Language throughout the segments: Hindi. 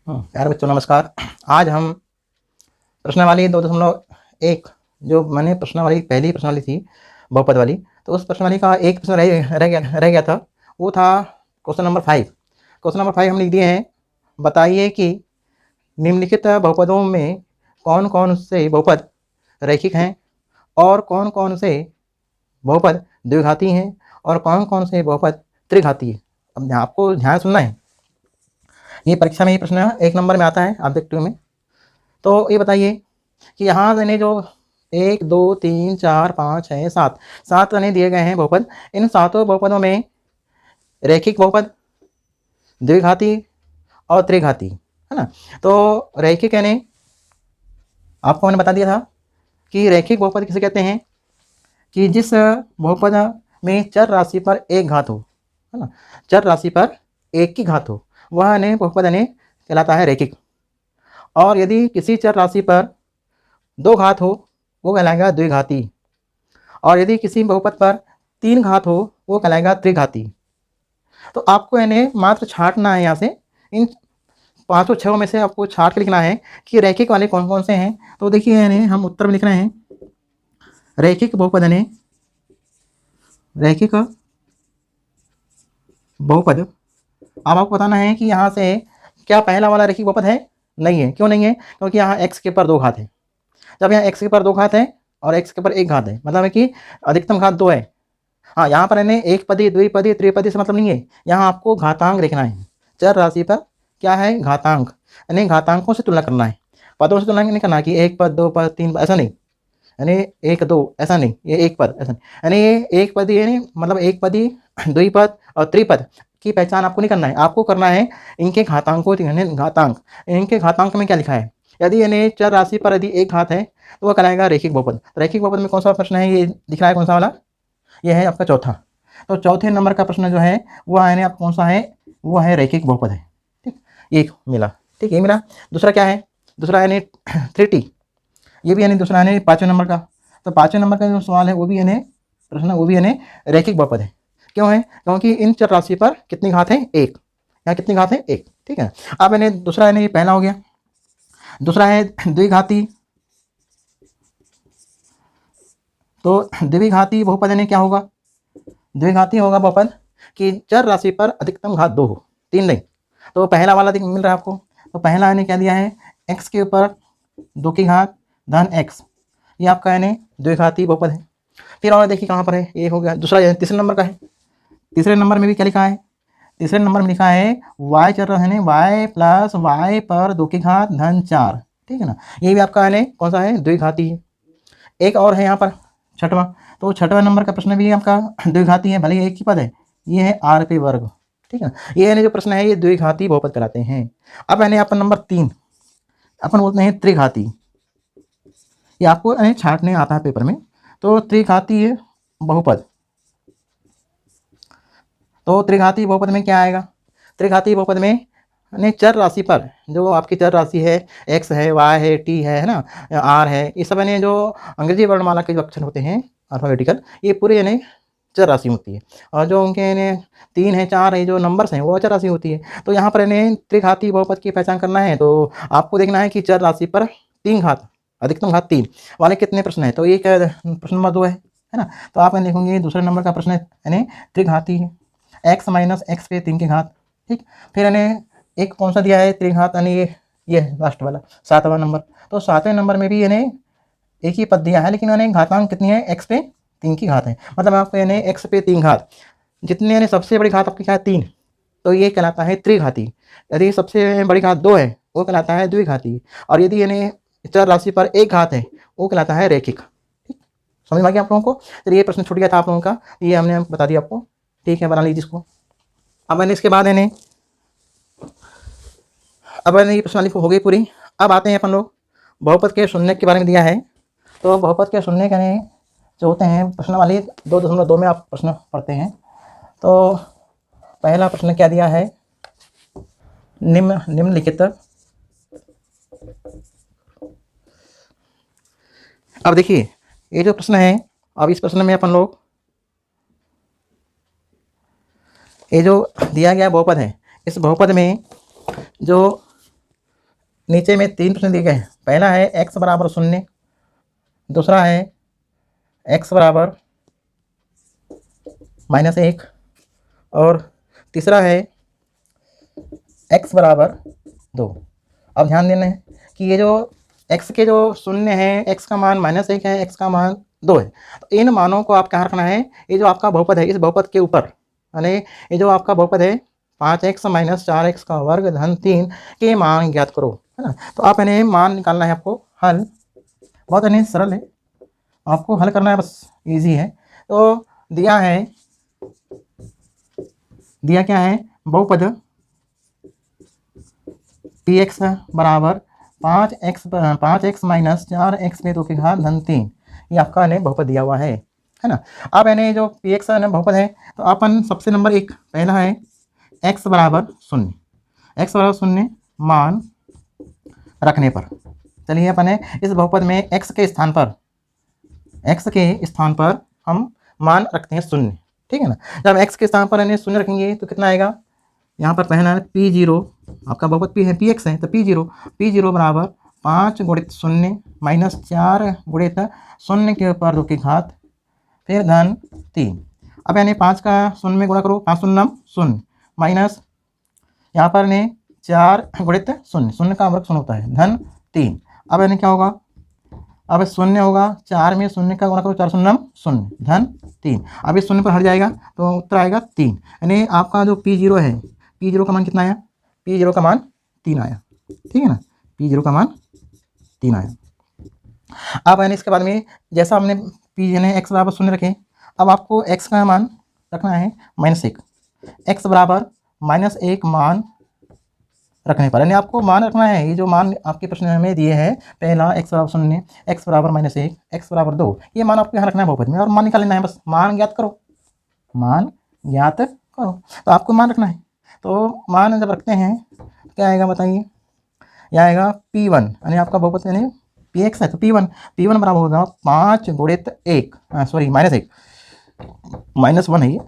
प्यारे बच्चों नमस्कार। आज हम प्रश्नावली 2.1 जो मैंने प्रश्नावली पहली प्रश्नावली थी बहुपद वाली, तो उस प्रश्नावली का एक प्रश्न रह गया था। वो था क्वेश्चन नंबर 5। क्वेश्चन नंबर 5 हम लिख दिए हैं। बताइए कि निम्नलिखित बहुपदों में कौन कौन से बहुपद रैखिक हैं और कौन कौन से बहुपद द्विघाती हैं और कौन कौन से बहुपद त्रिघाती है। अब आपको ध्यान सुनना है, ये परीक्षा में ये प्रश्न 1 नंबर में आता है ऑब्जेक्टिव में। तो ये बताइए कि यहाँ यानी जो 1 2 3 4 5 6 7 यानी दिए गए हैं बहुपद। इन सातों बहुपदों में रैखिक बहुपद, द्विघाती और त्रिघाती है ना। तो रैखिक यानी आपको मैंने बता दिया था कि रैखिक बहुपद किसे कहते हैं कि जिस बहुपद में चर राशि पर एक घात हो, है ना, चर राशि पर एक की घात हो, वह यानी बहुपद यानी कहलाता है रैखिक। और यदि किसी चर राशि पर दो घात हो वो कहलाएगा द्विघाती, और यदि किसी बहुपद पर 3 घात हो वो कहलाएगा त्रिघाती। तो आपको यानी मात्र छांटना है, यहाँ से इन 506 में से आपको छांट के लिखना है कि रैखिक वाले कौन कौन से हैं। तो देखिए यानी हम उत्तर में लिख रहे हैं रैखिक बहुपद यानी रैखिक बहुपद। अब आपको बताना है कि यहाँ से क्या पहला वाला रैखिक बहुपद है? नहीं है। क्यों नहीं है? क्योंकि यहाँ x के ऊपर 2 घात है। जब यहाँ x के ऊपर 2 घात है और x के ऊपर 1 घात है, मतलब है कि अधिकतम घात 2 है। हाँ, यहाँ पर यानी एक पदी, द्विपदी, त्रिपदी से मतलब नहीं है। यहाँ आपको घातांक देखना है। चर राशि पर क्या है? घातांक, यानी घातांकों से तुलना करना है, पदों से तुलना नहीं करना कि 1 पद 2 पद 3 पद, ऐसा नहीं। यानी 1 2 ऐसा नहीं, ये 1 पद ऐसा नहीं। यानी ये एक पदी यानी मतलब एक पदी, द्विपद और त्रिपद की पहचान आपको नहीं करना है। आपको करना है इनके घातांकों, घातांक, इनके घातांक में क्या लिखा है। यदि यानी चर राशि पर यदि एक घात है तो वह कहलाएगा रैखिक बहुपद। रैखिक बहुपद में कौन सा प्रश्न है? ये दिख रहा है कौन सा वाला? ये है आपका चौथा। तो चौथे नंबर का प्रश्न जो है वह यानी आप कौन सा है? वो है रैखिक बहुपद है। ठीक, एक मिला। ठीक, ये मिला। दूसरा क्या है? दूसरा यानी 3t, ये भी यानी दूसरा यानी 5वें नंबर का। तो 5वें नंबर का जो सवाल है वो भी यानी प्रश्न, वो भी यानी रैखिक बहुपद है। क्यों है? क्योंकि इन चर राशि पर कितनी घात है? 1। यहाँ कितनी घात है? 1। ठीक है। अब यानी दूसरा यानी पहला हो गया। दूसरा है द्विघाती। तो द्विघाती बहुपद यानी क्या होगा? द्विघाती होगा बहुपद कि चर राशि पर अधिकतम घात 2 हो, 3 नहीं। तो पहला वाला मिल रहा है आपको। तो पहला यानी क्या दिया है? x के ऊपर 2 की घात धन x, ये आपका यानी द्विघाती बहुपद है। फिर और देखिए कहाँ पर है, ये हो गया दूसरा। तीसरे नंबर का है। तीसरे नंबर में भी क्या लिखा है? तीसरे नंबर में लिखा है y चर है ना, y प्लस y पर 2 की घात धन 4। ठीक है ना, ये भी आपका यानी कौन सा है? द्विघाती है। एक और है यहाँ पर छठवां। तो छठवां नंबर का प्रश्न भी आपका द्विघाती है, भले ही एक ही पद है। ये है rp वर्ग। ठीक है, ये यानी जो प्रश्न है ये द्विघाती बहुपद कहलाते हैं। अब यानी अपन नंबर 3 अपन बोलते हैं त्रिघाती। ये आपको यानी छांटने आता है पेपर में। तो त्रिघाती बहुपद, तो त्रिघाती बहुपद में क्या आएगा? त्रिघाती बहुपद में यानी चर राशि पर जो आपकी चर राशि है, x है, y है, t है ना, r है, ये सब यानी जो अंग्रेजी वर्णमाला के जो अक्षर होते हैं अल्फाबेटिकल, ये पूरे यानी चर राशि होती है। और जो उनके यानी 3 है 4 है जो नंबर्स हैं वो अचर राशि होती है। तो यहाँ पर यानी त्रिघाती बहुपद की पहचान करना है तो आपको देखना है कि चर राशि पर 3 घात, अधिकतम घात 3 वाले कितने प्रश्न है। तो ये क्या प्रश्न नंबर 2 है ना। तो आप लिखोगे दूसरे नंबर का प्रश्न यानी त्रिघाती है, x माइनस एक्स के 3 की घात। ठीक, फिर यानी एक कौन सा दिया है? त्रिघात, यानी ये लास्ट वाला 7वां नंबर। तो 7वें नंबर में भी यानी एक ही पद दिया है, लेकिन यानी घातांक कितनी है? x पे 3 की घात है। मतलब आपको यानी x पे 3 घात, जितने यानी सबसे बड़ी घात आपकी क्या है? 3। तो ये कहलाता है त्रिघाती। यदि सबसे बड़ी घात 2 है वो कहलाता है द्विघाती, और यदि यानी चर राशि पर 1 घात है वो कहलाता है रैखिक। ठीक, समझ में आ गया आप लोगों को? चलिए, ये प्रश्न छूट गया था आप लोगों का, ये हमने बता दिया आपको। ठीक है, बना लीजिए इसको। अब मैंने इसके बाद यानी अब ये प्रश्नावली हो गई पूरी। अब आते हैं अपन लोग बहुपद के शून्य के बारे में दिया है। तो बहुपद के शून्य के जो होते हैं प्रश्नावली 2.2 में आप प्रश्न पढ़ते हैं। तो पहला प्रश्न क्या दिया है? निम्नलिखित, अब देखिए ये जो प्रश्न है, अब इस प्रश्न में अपन लोग ये जो दिया गया बहुपद है, इस बहुपद में जो नीचे में 3 प्रश्न दिए गए हैं। पहला है x बराबर 0, दूसरा है x बराबर -1 और तीसरा है x बराबर 2। अब ध्यान देना है कि ये जो x के जो शून्य है, x का मान -1 है, x का मान 2 है, तो इन मानों को आप क्या रखना है, ये जो आपका बहुपद है इस बहुपद के ऊपर, यानी ये जो आपका बहुपद है 5x - 4x का वर्ग धन 3 के मान ज्ञात करो, है ना। तो आप यानी मान निकालना है आपको, हल बहुत यानी सरल है, आपको हल करना है, बस इजी है। तो दिया क्या है, बहुपद px बराबर 5x - 4x पे 2 की घात धन 3, ये आपका ने बहुपद दिया हुआ है ना। अब यानी जो px है बहुपद है, तो अपन सबसे नंबर 1 पहला है x बराबर 0, x बराबर 0 मान रखने पर, चलिए अपन इस बहुपद में x के स्थान पर हम मान रखते हैं 0, ठीक है ना। जब x के स्थान पर यानी 0 रखेंगे तो कितना आएगा, यहाँ पर पहला है P0, आपका बहुपद P है, Px है, तो P0 बराबर 5 गुणित 0 माइनस 4 गुणित 0 के ऊपर 2 की घात फिर धन 3। अब यानी 5 का 0 में गुणा करो, 5 शून्य 0 माइनस यहाँ पर ने 4 गुणित 0 का वर्ग 0 होता है धन 3। अब यानी क्या होगा, अब 0 होगा, 4 में 0 का गुणा करो, 4 शून्य 0 धन 3। अब इस 0 पर हट जाएगा तो उत्तर आएगा 3, यानी आपका जो P0 है, P0 का मान कितना आया, P0 का मान 3 आया, ठीक है ना, P0 का मान 3 आया। अब यानी इसके बाद में जैसा हमने P यानी x बराबर 0 रखे, अब आपको x का मान रखना है -1, x बराबर -1 मान रखने पर, यानी आपको मान रखना है, ये जो मान आपके प्रश्न में दिए हैं, पहला x बराबर 0, x बराबर -1, x बराबर 2, ये मान आपको यहाँ रखना है बहुपद में, और मान निकाल लेना है, बस मान ज्ञात करो, तो आपको मान रखना है। तो मान जब रखते हैं क्या आएगा बताइए, यह आएगा P1, यानी आपका बहुपद यानी Px है, तो P1 बराबर होगा 5 गुणित 1 -1 है ये,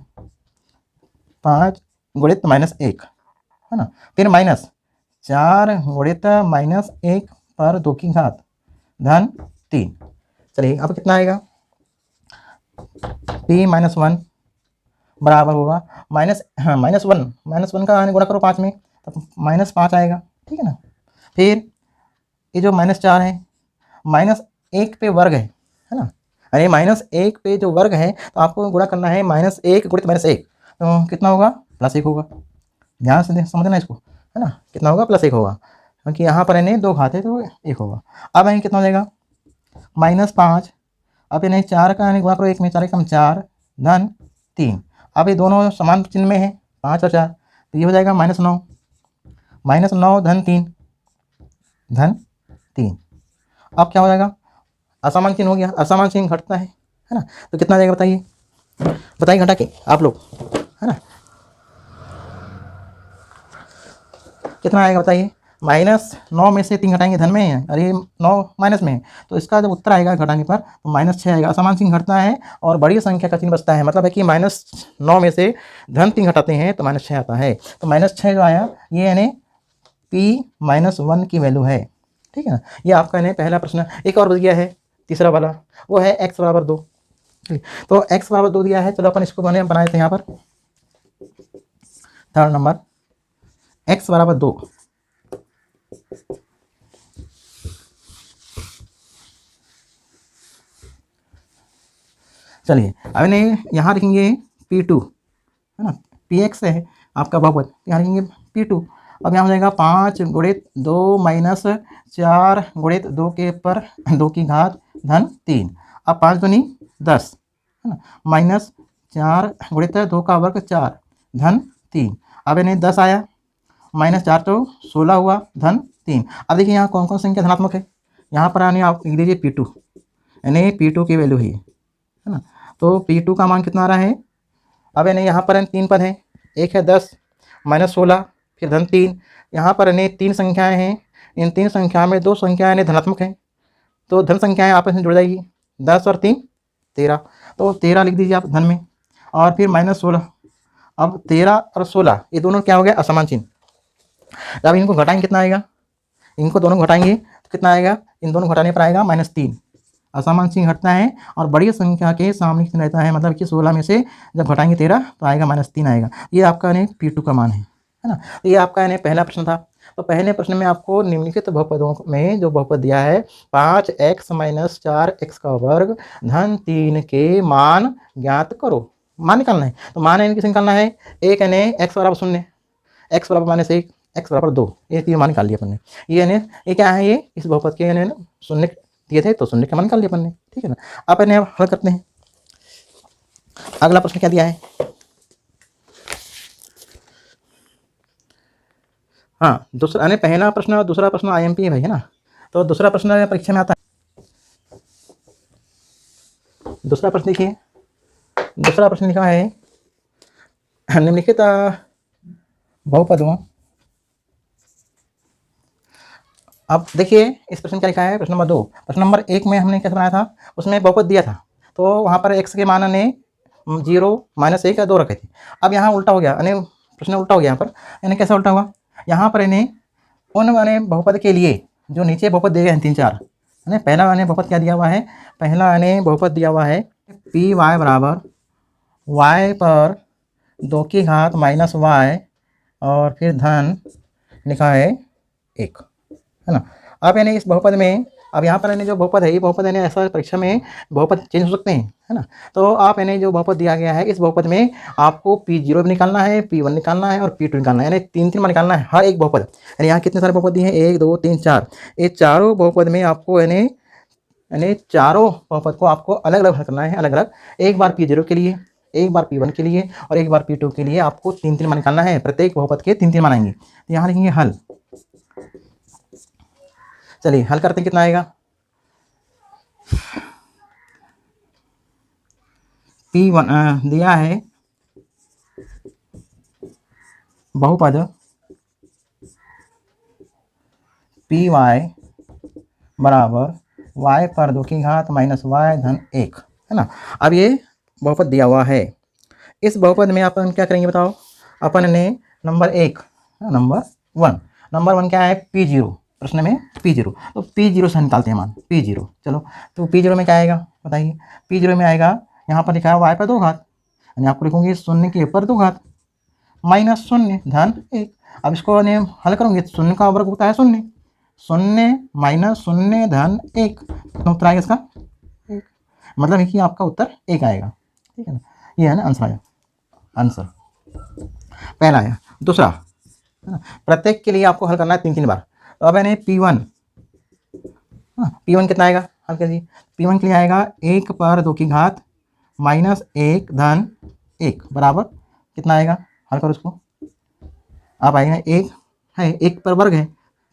5 गुणित -1 है ना, फिर माइनस 4 गुणित -1 पर 2 की घात धन 3। चलिए अब कितना आएगा, P-1 बराबर होगा -1 का गुणा करो 5 में, तो -5 आएगा, ठीक है ना। फिर ये जो -4 है, -1 पे वर्ग है ना, अरे -1 पे जो वर्ग है तो आपको गुणा करना है -1 गुणित -1, तो कितना होगा, +1 होगा, ध्यान से समझना इसको, है ना, कितना होगा, +1 होगा, क्योंकि यहाँ पर इन्हें 2 घात है तो 1 होगा। अब यहीं कितना हो जाएगा, -5, अब इन्हें 4 का यानी गुणा करो 1 में, 4 एकम 4 धन 3। अब ये दोनों समान चिन्ह में है, 5 और 4, तो ये हो जाएगा -9 धन 3। अब क्या हो जाएगा, असमान चिन्ह हो गया, असमान चिन्ह घटता है ना, तो कितना आ जाएगा बताइए घटा के आप लोग, है ना, कितना आएगा बताइए, -9 में से 3 घटाएंगे धन में है, अरे 9 माइनस में है, तो इसका जब उत्तर आएगा घटाने पर तो -6 आएगा, असमान चिन्ह घटता है और बड़ी संख्या का चिन्ह बचता है, मतलब है कि -9 में से धन 3 घटाते हैं तो -6 आता है, तो -6 जो आया ये यानी P-1 की वैल्यू है, ठीक है ना। ये आपका यानी पहला प्रश्न। एक और दिया है तीसरा वाला, वो है x बराबर 2, तो x बराबर 2 दिया है, चलो अपन इसको बनाए थे यहाँ पर, थर्ड नंबर x बराबर 2, चलिए अब इन्हें यहाँ लिखेंगे P2, है ना, Px है आपका बहुपद, यहाँ लिखेंगे P2। अब यहाँ हो जाएगा 5 गुणित 2 माइनस 4 गुणित 2 के पर 2 की घात धन 3। अब 5 दूनी 10, है ना, माइनस 4 गुणित 2 का वर्ग 4 धन 3। अब इन्हें 10 आया, -4 तो 16 हुआ धन 3। अब देखिए यहाँ कौन कौन संख्या धनात्मक है, यहाँ पर यानी आप लिख दीजिए P2, यानी P2 की वैल्यू है ना, तो P2 का मान कितना आ रहा है, अब यानी यहाँ पर 3 पद हैं, एक है 10 -16 फिर धन 3, यहाँ पर यानी 3 संख्याएं हैं, इन 3 संख्या में 2 संख्याएं यानी धनात्मक हैं, तो धन संख्याएं आपस में जुड़ जाएगी, 10 और 3 13, तो 13 लिख दीजिए आप धन में, और फिर -16। अब 13 और 16 ये दोनों क्या हो गया, असमान चिन्ह, जब इनको घटाएंगे कितना आएगा, इनको दोनों घटाएंगे तो कितना आएगा, इन दोनों घटाने पर आएगा -3। असमान चिन्ह घटता है और बड़ी संख्या के सामने कितना रहता है, मतलब कि 16 में से जब घटाएंगे 13 तो आएगा -3 आएगा। ये आपका यानी P2 का मान है ना। तो ये आपका यानी पहला प्रश्न था। तो पहले प्रश्न में आपको निम्नलिखित बहुपदों में जो बहुपद दिया है 5x - 4x का वर्ग धन 3 के मान ज्ञात करो। मान निकालना है। तो मान यानी किसे निकालना है, एक यानी x बराबर 0, x बराबर -1, x बराबर 2, ये 3 मान निकाल लिया अपन ने। ये यानी ये क्या है, ये इस बहुपद के यानी शून्य दिए थे तो शून्य का मान निकाल लिया अपन ने, ठीक है ना। अब इन्हें हल करते हैं। अगला प्रश्न क्या दिया है, हाँ दूसरा यानी पहला प्रश्न और दूसरा प्रश्न IMP है भाई, है ना। तो दूसरा प्रश्न परीक्षा में आता है। दूसरा प्रश्न देखिए, दूसरा प्रश्न लिखा है निम्नलिखित बहुपदों। अब देखिए इस प्रश्न क्या लिखा है, प्रश्न नंबर 2। प्रश्न नंबर 1 में हमने कैसे बनाया था, उसमें बहुपद दिया था तो वहाँ पर x के मान ने 0, -1 या 2 रखे थे। अब यहाँ उल्टा हो गया, यानी प्रश्न उल्टा हो गया यहाँ पर। यानी कैसा उल्टा हुआ, यहाँ पर इन्हें उन यानी बहुपद के लिए जो नीचे बहुपद दिए गए हैं 3, 4, यानी पहला यानी बहुपद क्या दिया हुआ है, पहला यानी बहुपद दिया हुआ है py बराबर y पर 2 की घात -y और फिर धन लिखा है 1, है ना। अब यानी इस बहुपद में, अब यहाँ पर यानी जो बहुपद है, ये बहुपद यानी ऐसा परीक्षा में बहुपद चेंज हो सकते हैं, है ना। तो आप यानी जो बहुपद दिया गया है इस बहुपद में आपको P0 भी निकालना है, P1 निकालना है और P2 निकालना है, यानी 3 मान निकालना है हर एक बहुपद। यानी यहाँ कितने सारे बहुपद दिए हैं, 1, 2, 3, 4। ये चारों बहुपद में आपको यानी चारों बहुपद को आपको अलग अलग हल करना है, अलग अलग। एक बार P0 के लिए, एक बार P1 के लिए और एक बार P2 के लिए आपको 3 मान निकालना है। प्रत्येक बहुपद के 3 मान आएंगे। तो यहाँ लिखेंगे हल। चलिए हल करते हैं, कितना आएगा, P1 दिया है बहुपद py बराबर y पर 2 की घात -y धन 1, है ना। अब ये बहुपद दिया हुआ है। इस बहुपद में अपन क्या करेंगे बताओ, अपन ने नंबर 1 नंबर 1 क्या है, P0, प्रश्न में P0, तो P0 से निकालते हैं मान P0। चलो तो P0 में क्या आएगा बताइए, P0 में आएगा, यहाँ पर लिखा है y पर 2 घात, यानी आपको लिखूंगी 0 के ऊपर 2 घात -0 धन 1। अब इसको हल करूंगे तो 0 का वर्ग होता है 0, 0 - 0 धन 1, कितना उत्तर आएगा इसका, 1। मतलब है कि आपका उत्तर 1 आएगा, ठीक है ना। ये है ना आंसर आया, आंसर पहला आया। दूसरा, है ना, प्रत्येक के लिए आपको हल करना है 3 बार। तो अब यानी P1, P1 कितना आएगा, हल करिए। P1 के लिए आएगा 1 पर 2 की घात -1 धन 1 बराबर कितना आएगा, हल करो उसको। आप आएगा 1 है, 1 पर वर्ग है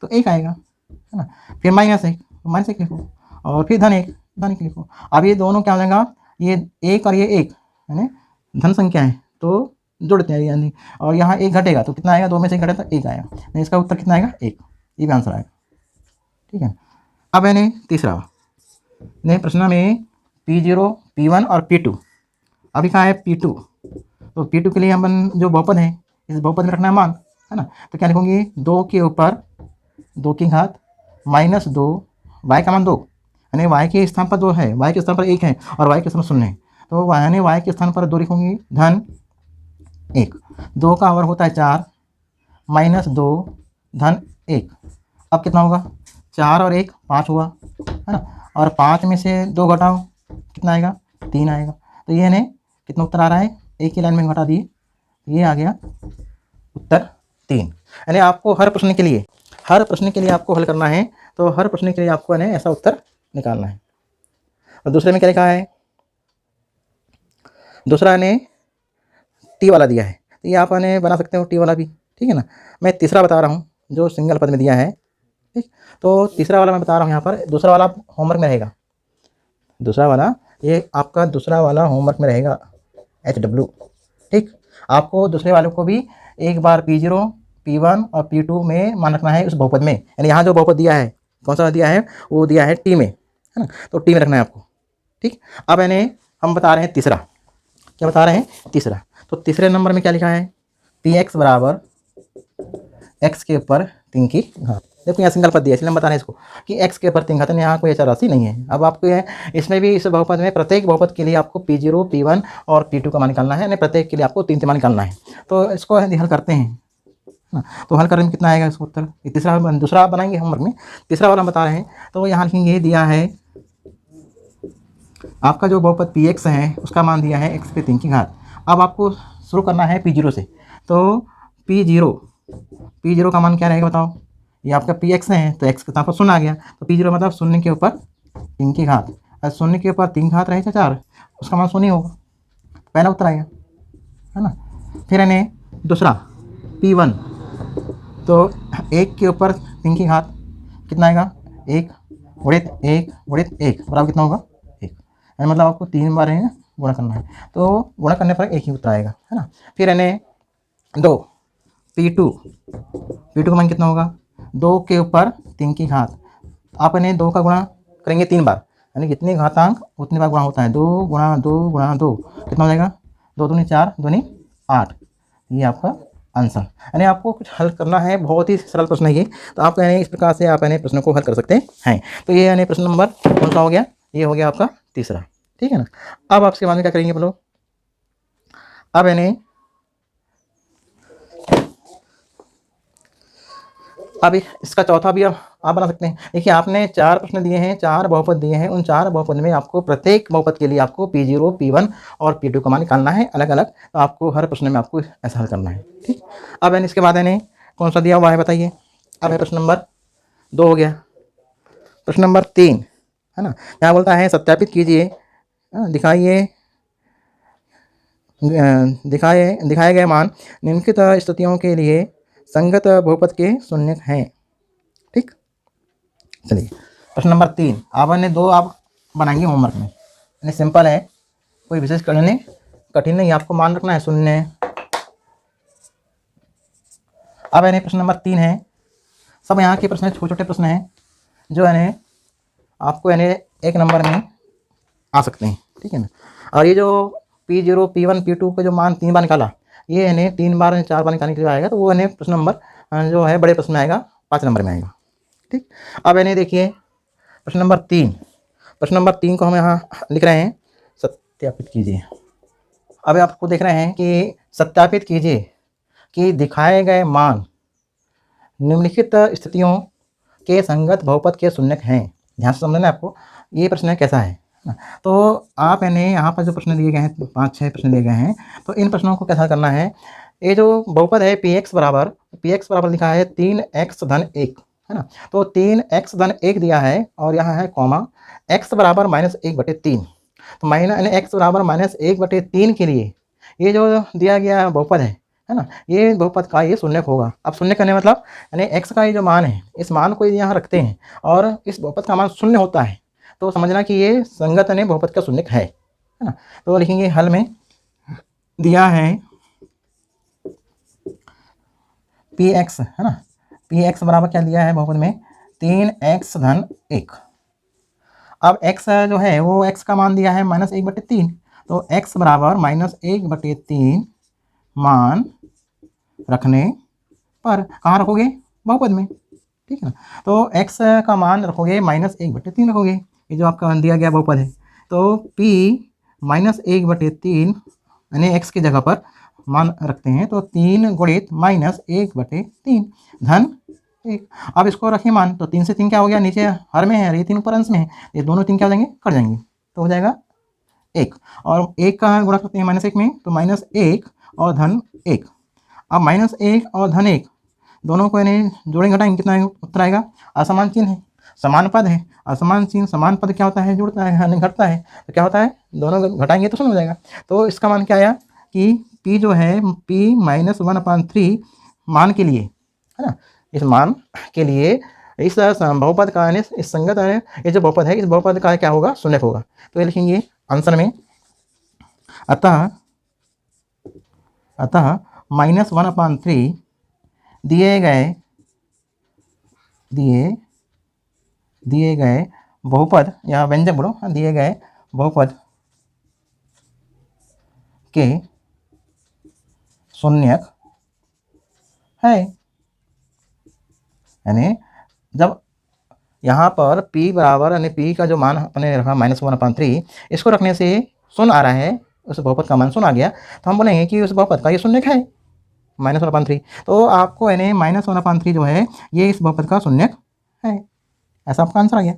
तो 1 आएगा, है ना। फिर -1 लिखो और फिर धन 1 लिखो। अब ये दोनों क्या हो जाएगा, ये 1 और ये 1 यानी धन संख्या है तो जोड़ते हैं यानी, और यहाँ 1 घटेगा तो कितना आएगा, 2 में से 1 घटेगा तो 1 आएगा, नहीं इसका उत्तर कितना आएगा, 1। ये भी आंसर आएगा, ठीक है। अब यानी तीसरा नहीं, प्रश्न में P0, P1 और P2, अभी कहाँ है P2, तो P2 के लिए हम जो बहुपद है इस बहुपद में रखना है मान, है ना। तो क्या लिखूंगी, 2 के ऊपर 2 की घात -2, y का मान 2, यानी y के स्थान पर 2 है, y के स्थान पर 1 है और y के स्थान पर 0 है, तो यानी y के स्थान पर 2 लिखूंगी धन 1। 2 का वर्ग होता है 4 -2 धन 1। अब कितना होगा, 4 और 1 5 हुआ, है ना, और 5 में से 2 घटाओ कितना आएगा, 3 आएगा। तो ये ने कितना उत्तर आ रहा है, एक ही लाइन में घटा दिए, ये आ गया उत्तर 3। यानी आपको हर प्रश्न के लिए आपको हल करना है, तो हर प्रश्न के लिए आपको यानी ऐसा उत्तर निकालना है। और दूसरे में क्या लिखा है, दूसरा ने टी वाला दिया है, तो ये आप यानी बना सकते हो टी वाला भी, ठीक है ना। मैं तीसरा बता रहा हूँ जो सिंगल पद में दिया है, ठीक। तो तीसरा वाला मैं बता रहा हूँ यहाँ पर, दूसरा वाला होमवर्क में रहेगा, दूसरा वाला ये आपका दूसरा वाला होमवर्क में रहेगा HW, ठीक। आपको दूसरे वालों को भी एक बार P0, P1 और P2 में मान रखना है उस बहुपद में, यानी यहाँ जो बहुपद दिया है कौन सा दिया है, वो दिया है टी में, है ना, तो टी में रखना है आपको, ठीक। अब यानी हम बता रहे हैं तीसरा, क्या बता रहे हैं, तीसरा। तो तीसरे नंबर में क्या लिखा है, Px बराबर x के ऊपर 3 की घात, देखो यहाँ सिंगल पद दिया, इसलिए हम बता रहे हैं इसको कि x के ऊपर 3 घात, यहाँ कोई अचर राशि नहीं है। अब आपको ये इसमें भी इस बहुपद में प्रत्येक बहुपद के लिए आपको P0, P1 और P2 का मान निकालना है, यानी प्रत्येक के लिए आपको 3 मान निकालना है। तो इसको हल करते हैं ना, तो हल करने में कितना आएगा इसको उत्तर। तीसरा दूसरा बनाएंगे होमवर्क में, तीसरा वाला हम बता रहे हैं। तो यहाँ लिखेंगे ये दिया है आपका जो बहुपद Px है उसका मान दिया है x पे 3 की घात। अब आपको शुरू करना है P0 से। तो P0 का मान क्या रहेगा बताओ। ये आपका Px है तो x के यहाँ पर शून्य आ गया, तो P0 मतलब शून्य के ऊपर 3 की घात। और शून्य के ऊपर 3 घात रहेगा 4, उसका मान शून्य होगा, पहला उत्तर आएगा, है ना। फिर यानी दूसरा P1, तो 1 के ऊपर 3 की घात कितना आएगा, 1 गुणित 1 गुणित 1 बराबर कितना होगा 1, यानी मतलब आपको 3 बार है गुणा करना है, तो गुणा करने पर 1 ही उत्तर आएगा, है ना। फिर यानी 2 P2 का मान कितना होगा, 2 के ऊपर 3 की घात। आप इन्हें 2 का गुणा करेंगे 3 बार, यानी जितनी घातांक उतनी बार गुणा होता है, 2 गुणा 2 गुणा 2 कितना हो जाएगा, 2 दूनी 4 दूनी 8, ये आपका आंसर। यानी आपको कुछ हल करना है, बहुत ही सरल प्रश्न है ये, तो आप यानी इस प्रकार से आप यानी प्रश्न को हल कर सकते हैं। तो ये यानी प्रश्न नंबर कौन सा हो गया, ये हो गया आपका तीसरा, ठीक है ना। अब आपके बाद में क्या करेंगे बोलो, अब यानी अब इसका चौथा भी आप बना सकते हैं। देखिए आपने 4 प्रश्न दिए हैं, 4 बहुपद दिए हैं, उन 4 बहुपद में आपको प्रत्येक बहुपद के लिए आपको P0, P1 और P2 का मान निकालना है अलग अलग, तो आपको हर प्रश्न में आपको ऐसा हल करना है, ठीक। अब यानी इसके बाद यानी कौन सा दिया हुआ है बताइए। अब है प्रश्न नंबर 2 हो गया, प्रश्न नंबर 3 है ना। यहाँ बोलता है सत्यापित कीजिए, दिखाए गए मान निम्नलिखित स्थितियों के लिए संगत बहुपद के शून्य हैं, ठीक। चलिए प्रश्न नंबर 3 आपने 2 आप बनाएंगे होमवर्क में, यानी सिंपल है, कोई विशेष कठिन नहीं, आपको मान रखना है शून्य। अब यानी प्रश्न नंबर 3 है, सब यहाँ के प्रश्न छोटे छोटे प्रश्न हैं जो यानी आपको यानी 1 नंबर में आ सकते हैं, ठीक है ना। और ये जो P0, P1, P2 का जो मान 3 बार निकाला, ये यानी 3 बार 4 बार निकालने के लिए आएगा, तो वो यानी प्रश्न नंबर जो है बड़े प्रश्न में आएगा, 5 नंबर में आएगा, ठीक। अब यानी देखिए प्रश्न नंबर 3 को हम यहाँ लिख रहे हैं सत्यापित कीजिए। अब आपको देख रहे हैं कि सत्यापित कीजिए कि दिखाए गए मान निम्नलिखित स्थितियों के संगत बहुपद के शून्य हैं। ध्यान से समझना है आपको ये प्रश्न कैसा है ना। तो आप यानी यहाँ पर जो प्रश्न दिए गए हैं 5-6 प्रश्न दिए गए हैं, तो इन प्रश्नों को कैसा करना है। ये जो बहुपद है Px बराबर लिखा है 3x धन 1, है ना। तो 3x धन 1 दिया है और यहाँ है कॉमा x बराबर -1/3, तो यानी x बराबर -1/3 के लिए ये जो दिया गया बहुपद है ना, ये बहुपद का ये शून्य होगा। अब शून्य करने मतलब यानी x का ये जो मान है, इस मान को यहाँ रखते हैं और इस बहुपद का मान शून्य होता है, तो समझना कि ये संगत यानी बहुपद का शून्य है ना। तो लिखेंगे हल में दिया है Px, है ना, Px बराबर क्या दिया है बहुपद में 3x धन 1। अब x जो है वो x का मान दिया है -1/3, तो x बराबर -1/3 मान रखने पर कहाँ रखोगे, बहुपद में, ठीक है ना। तो x का मान रखोगे -1/3 रखोगे, ये जो आपका दिया गया बहुपद है। तो p -1/3 यानी x की जगह पर मान रखते हैं, तो 3 गुणित -1/3 धन 1। अब इसको रखें मान, तो 3 से 3 क्या हो गया, नीचे हर में है, ये 3 ऊपर अंश में है, ये दोनों 3 क्या हो जाएंगे, कट जाएंगे, तो हो जाएगा 1। और 1 का गुणा करते हैं -1 में, तो -1 और धन 1। अब -1 और धन 1 दोनों को यानी जोड़ेंगे घटाएंगे, कितना उत्तर आएगा, असमान चिन्ह है, समान पद है, असमान चिन्ह समान पद क्या होता है, जुड़ता है यानी घटता है, तो क्या होता है, दोनों घटाएंगे तो शून्य हो जाएगा। तो इसका मान क्या आया कि P जो है P -1/3 मान के लिए, है ना, इस मान के लिए इस बहुपद का यानी इस संगत ये जो बहुपद है, इस बहुपद का क्या होगा, शून्य होगा। तो ये लिखेंगे आंसर में, अतः -1/3 दिए गए बहुपद या व्यंजक बोलो, दिए गए बहुपद के शून्यक है, यानी जब यहाँ पर p बराबर यानी p का जो मान अपने रखा -1/3, इसको रखने से शून्य आ रहा है, उस बहुपद का मान शून्य आ गया, तो हम बोलेंगे कि उस बहुपद का ये शून्यक है -1/3। तो आपको यानी -1/3 जो है ये इस बहुपद का शून्यक है। ऐसा आपका आंसर आ गया।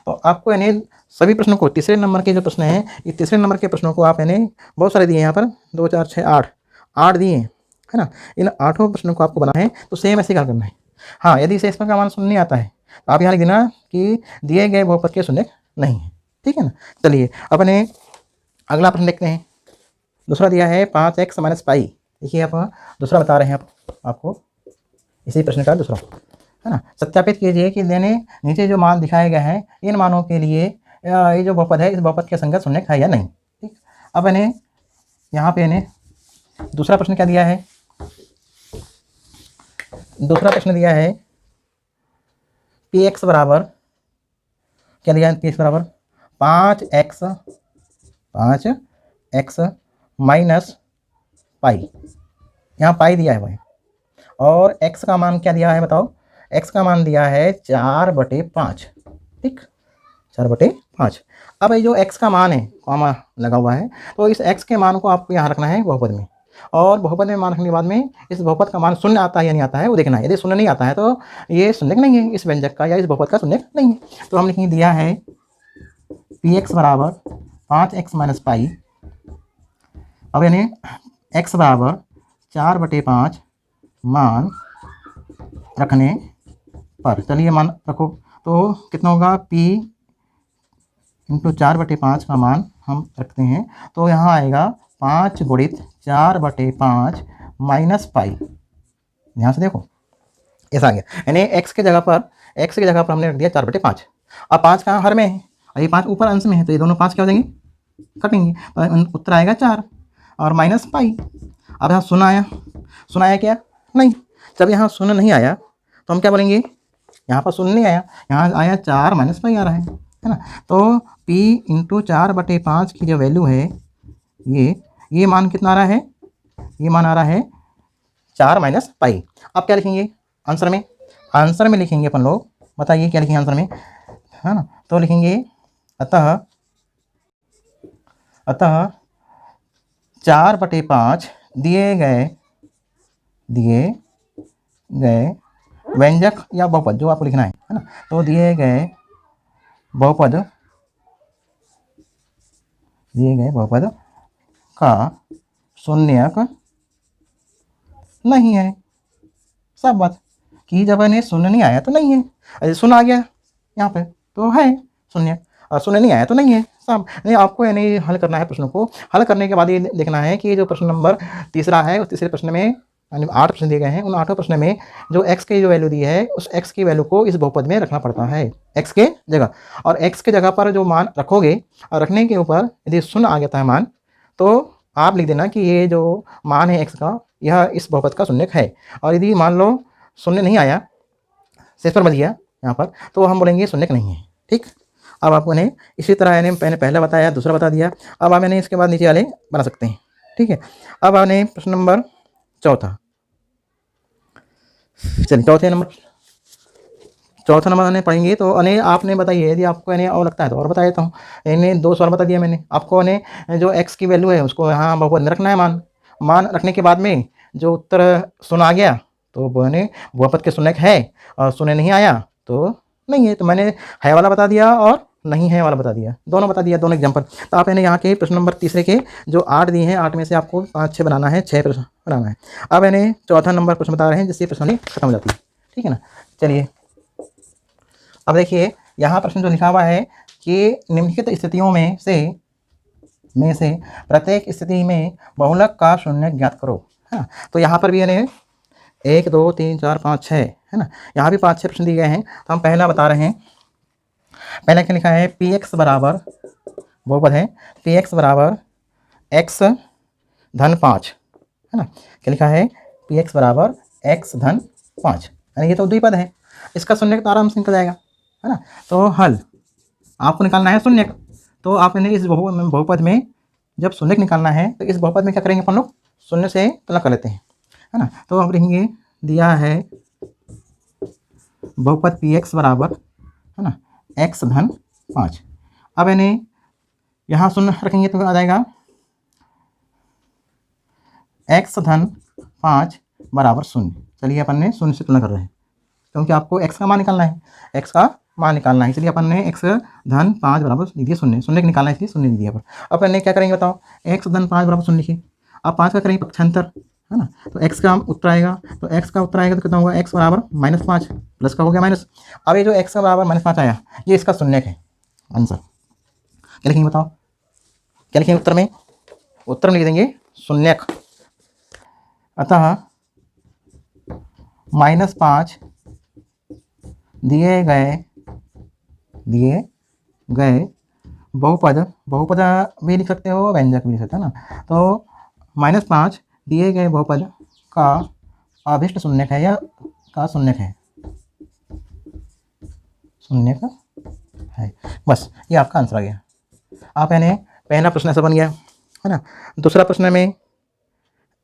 तो आपको यानी सभी प्रश्नों को, तीसरे नंबर के जो प्रश्न हैं, ये तीसरे नंबर के प्रश्नों को आप यानी बहुत सारे दिए हैं यहाँ पर, 2 4 6 8 दिए हैं, है ना। इन 8 प्रश्नों को आपको बनाना है, तो सेम ऐसे हल करना है। हाँ, यदि इसे इसका मान शून्य नहीं आता है तो आप यहाँ लिख देना कि दिए गए बहुपद के शून्यक नहीं है, ठीक है ना। चलिए अपने अगला प्रश्न देखते हैं। दूसरा दिया है 5x - पाई। देखिए आप दूसरा बता रहे हैं आपको इसी प्रश्न का दूसरा, है ना। सत्यापित कीजिए कि देने नीचे जो मान दिखाए गए हैं इन मानों के लिए ये जो बहुपद है इस बहुपद के संगत शून्यक है या नहीं, ठीक। अब इन्हें यहाँ पे इन्हें दूसरा प्रश्न क्या दिया है, दूसरा प्रश्न दिया है px बराबर क्या दिया है, px बराबर 5x माइनस पाई, यहाँ पाई दिया है भाई, और x का मान क्या दिया है बताओ, x का मान दिया है 4/5, ठीक, 4/5। अब ये जो x का मान है, कॉमा लगा हुआ है, तो इस x के मान को आपको यहाँ रखना है बहुपद में, और बहुपद में मान रखने के बाद में इस बहुपद का मान शून्य आता है या नहीं आता है वो देखना है। यदि शून्य नहीं आता है तो ये शून्यक नहीं है, इस व्यंजक का या इस बहुपद का शून्यक नहीं है। तो हम लिखेंगे दिया है px बराबर 5x - पाई। अब यानी x बराबर 4/5 मान रखने पर, चलिए मान रखो, तो कितना होगा, p × 4/5 का मान हम रखते हैं, तो यहाँ आएगा 5 × 4/5 माइनस पाई। ध्यान से देखो ऐसा आ गया, यानी x की जगह पर हमने रख दिया 4/5। अब 5 कहाँ हर में है और ये 5 ऊपर अंश में है, तो ये दोनों 5 क्या हो जाएंगे, कटेंगे, तो उत्तर आएगा 4 और माइनस पाई। अब यहाँ शून्य आया क्या, नहीं। जब यहाँ शून्य नहीं आया तो हम क्या बोलेंगे, यहाँ पर शून्य नहीं आया, यहाँ आया 4 माइनस पाई आ रहा है ना। तो p × 4/5 की जो वैल्यू है ये मान कितना आ रहा है, ये मान आ रहा है 4 माइनस पाई। अब क्या लिखेंगे आंसर में, आंसर में लिखेंगे अपन लोग, बताइए क्या लिखेंगे आंसर में, है ना। तो लिखेंगे अतः 4/5 दिए गए व्यंजक या बहुपद जो आपको लिखना है ना, तो दिए गए बहुपद का शून्यक नहीं है। सब बात कि जब इन्हें शून्य नहीं आया तो नहीं है, अरे शून्य आ गया यहाँ पे तो है शून्य, और शून्य नहीं आया तो नहीं है। सब नहीं, आपको यानी हल करना है, प्रश्नों को हल करने के बाद ये देखना है कि जो प्रश्न नंबर तीसरा है उस तीसरे प्रश्न में यानी 8 प्रश्न दिए गए हैं, उन 8 प्रश्न में जो x की जो वैल्यू दी है उस x की वैल्यू को इस बहुपद में रखना पड़ता है x के जगह, और x के जगह पर जो मान रखोगे और रखने के ऊपर यदि शून्य आ गया है मान, तो आप लिख देना कि ये जो मान है x का यह इस बहुपद का शून्यक है। और यदि मान लो शून्य नहीं आया, शेष पर बच गया यहाँ पर, तो हम बोलेंगे शून्यक नहीं है, ठीक। अब आपको ने इसी तरह यानी मैंने पहले बताया, दूसरा बता दिया, अब आप मैंने इसके बाद नीचे वाले बना सकते हैं, ठीक है। अब आपने प्रश्न नंबर चौथा, चलिए चौथा नंबर आने पढ़ेंगे। तो अने आपने बताइए, यदि आपको इन्हें और लगता है तो और बता देता हूँ। इन्हें 2 सवाल बता दिया मैंने आपको, इन्हें जो x की वैल्यू है उसको यहाँ बहुपद में रखना है, मान रखने के बाद में जो उत्तर शून्य आ गया तो बने बहुपद के शून्यक है, और शून्य नहीं आया तो नहीं है। तो मैंने है वाला बता दिया और नहीं है वाला बता दिया, दोनों बता दिया, दोनों एग्जाम्पल। तो आप इन्हें यहाँ के प्रश्न नंबर तीसरे के जो 8 दिए हैं, 8 में से आपको 5-6 बनाना है, 6 प्रश्न बनाना है। अब इन्हें चौथा नंबर प्रश्न बता रहे हैं जिससे प्रश्न खत्म हो जाती है, ठीक है ना। चलिए अब देखिए यहाँ प्रश्न जो लिखा हुआ है कि निम्नलिखित स्थितियों में से प्रत्येक स्थिति में बहुलक का शून्य ज्ञात करो, है ना। तो यहाँ पर भी यानी 1 2 3 4 5 6 है ना, यहाँ भी 5-6 प्रश्न दिए गए हैं। तो हम पहला बता रहे हैं, पहला क्या लिखा है, px बराबर बहुपद है, px बराबर x धन 5, है ना। क्या लिखा है, px बराबर x धन 5, यानी ये तो द्विपद है, इसका शून्यक तो आराम से निकल जाएगा, है ना। तो हल आपको निकालना है शून्यक, तो आप इन्हें इस बहुपद में जब शून्यक निकालना है तो इस बहुपद में क्या करेंगे अपन लोग, शून्य से तुलना कर लेते हैं, है ना। तो हम लिखेंगे दिया है बहुपद पी एक्स बराबर है ना एक्स धन 5। अब इन्हें यहाँ शून्य रखेंगे तो आ जाएगा एक्स धन 5 बराबर शून्य। चलिए अपन ने शून्य से तुलना कर रहे हैं क्योंकि आपको एक्स का मान निकालना है, एक्स का मान निकालना है, इसलिए अपन ने एक्स धन 5 बराबर लिख दिया शून्य, शून्य निकालना है इसलिए शून्य लिख दिया पर। अब अपन ने क्या करेंगे बताओ, एक्स धन 5 बराबर शून्य लिखिए। अब 5 का करेंगे पक्षांतर है ना, तो एक्स का उत्तर आएगा, तो एक्स का उत्तर आएगा तो कितना होगा, एक्स बराबर -5 प्लस का हो गया माइनस। अब ये जो एक्स का बराबर -5 आया ये इसका शून्य है आंसर। क्या लिखेंगे बताओ, क्या लिखेंगे उत्तर में, उत्तर में लिख देंगे शून्य। अतः -5 दिए गए बहुपद, बहुपद भी लिख सकते हो, व्यंजक भी लिख सकते हो ना, तो -5 दिए गए बहुपद का अभिष्ट शून्य है या का शून्य है, शून्य का है। बस ये आपका आंसर आ गया। आप यानी पहला प्रश्न ऐसा बन गया है ना। दूसरा प्रश्न में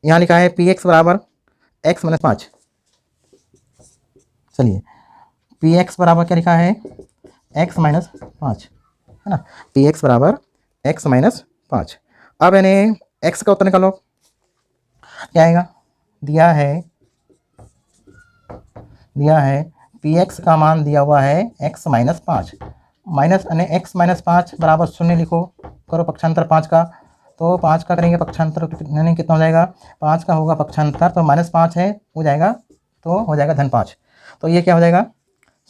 यहाँ लिखा है पी एक्स बराबर एक्स माइनस 5। चलिए पी एक्स बराबर क्या लिखा है, एक्स माइनस 5 है ना, पी एक्स बराबर एक्स माइनस 5। अब यानी एक्स का उत्तर निकालो, क्या आएगा, दिया है पी एक्स का मान दिया हुआ है एक्स माइनस 5, माइनस यानी एक्स माइनस 5 बराबर शून्य लिखो, करो पक्षांतर 5 का, तो 5 का करेंगे पक्षांतर यानी कितना हो जाएगा, 5 का होगा पक्षांतर तो -5 है हो जाएगा, तो हो जाएगा धन 5, तो ये क्या हो जाएगा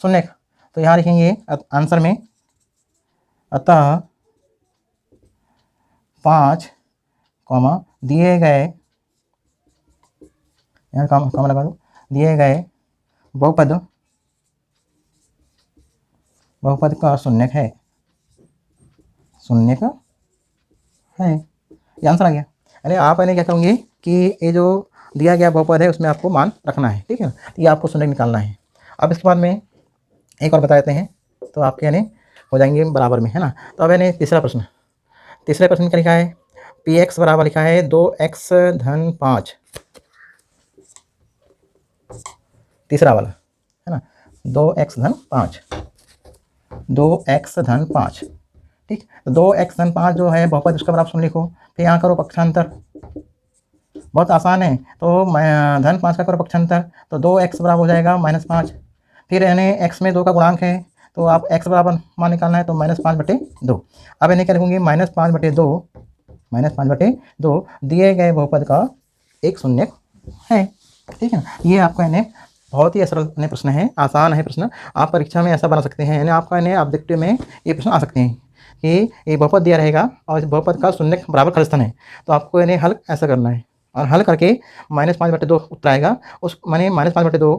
शून्य। तो यहाँ लिखेंगे आंसर में अतः 5 दिए गए, यहाँ कॉमा लगा दो, दिए गए बहुपद का शून्य है, शून्य का है, ये आंसर आ गया। यानी आप यानी क्या करोगे कि ये जो दिया गया बहुपद है उसमें आपको मान रखना है, ठीक है ना, ये आपको शून्य निकालना है। अब इसके बाद में एक और बता देते हैं तो आपके यानी हो जाएंगे बराबर में, है ना। तो अब यानी तीसरे प्रश्न क्या लिखा है, पी एक्स बराबर लिखा है 2x धन 5, तीसरा वाला है ना, 2x धन 5, ठीक। तो 2x धन 5 जो है बहुपद उसका बराबर शून्य लिखो, फिर यहाँ करो पक्षांतर, बहुत आसान है, तो धन 5 का करो पक्षांतर तो 2x बराबर हो जाएगा -5, फिर यानी x में 2 का गुणांक है तो आप x बराबर मान निकालना है तो -5/2। अब यानी क्या लिखूँगी -5/2 दिए गए बहुपद का एक शून्य है, ठीक है ना। ये आपका यानी बहुत ही सरल प्रश्न है, आसान है प्रश्न, आप परीक्षा में ऐसा बना सकते हैं, यानी आपका यानी ऑब्जेक्टिव में ये प्रश्न आ सकते हैं कि ये बहुपद दिया रहेगा और इस बहुपद का शून्य बराबर खलस्थान है, तो आपको यानी हल ऐसा करना है और हल करके -5/2 उत्तर आएगा, उस माने -5/2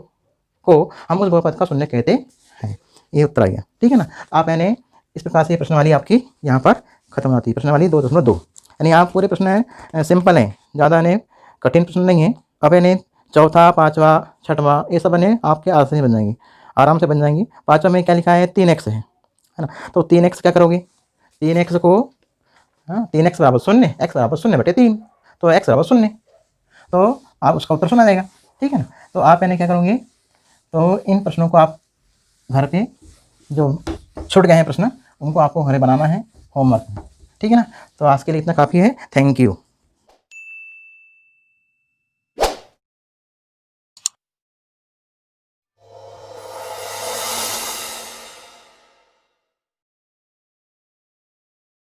को हम उस बहुपद का शून्य कहते हैं, ये उत्तर आ गया, ठीक है ना। आप यानी इस प्रकार से प्रश्नवाली आपकी यहाँ पर खत्म होती है, प्रश्नवाली 2.2, यानी आप पूरे प्रश्न सिंपल हैं, ज़्यादा यानी कठिन प्रश्न नहीं है। अब यानी चौथा, पाँचवा, छठवां ये सब यानी आपके आसानी बन जाएंगे, आराम से बन जाएंगी। पाँचवा में क्या लिखा है 3x है ना, तो 3x क्या करोगे, 3x को 3x बराबर 0, x बराबर 0/3, तो x बराबर 0, तो आप उसका उत्तर 0 आ जाएगा, ठीक है ना। तो आप यानी क्या करोगे, तो इन प्रश्नों को आप घर पे जो छूट गए हैं प्रश्न उनको आपको घरे बनाना है होमवर्क, ठीक है ना। तो आज के लिए इतना काफ़ी है, थैंक यू।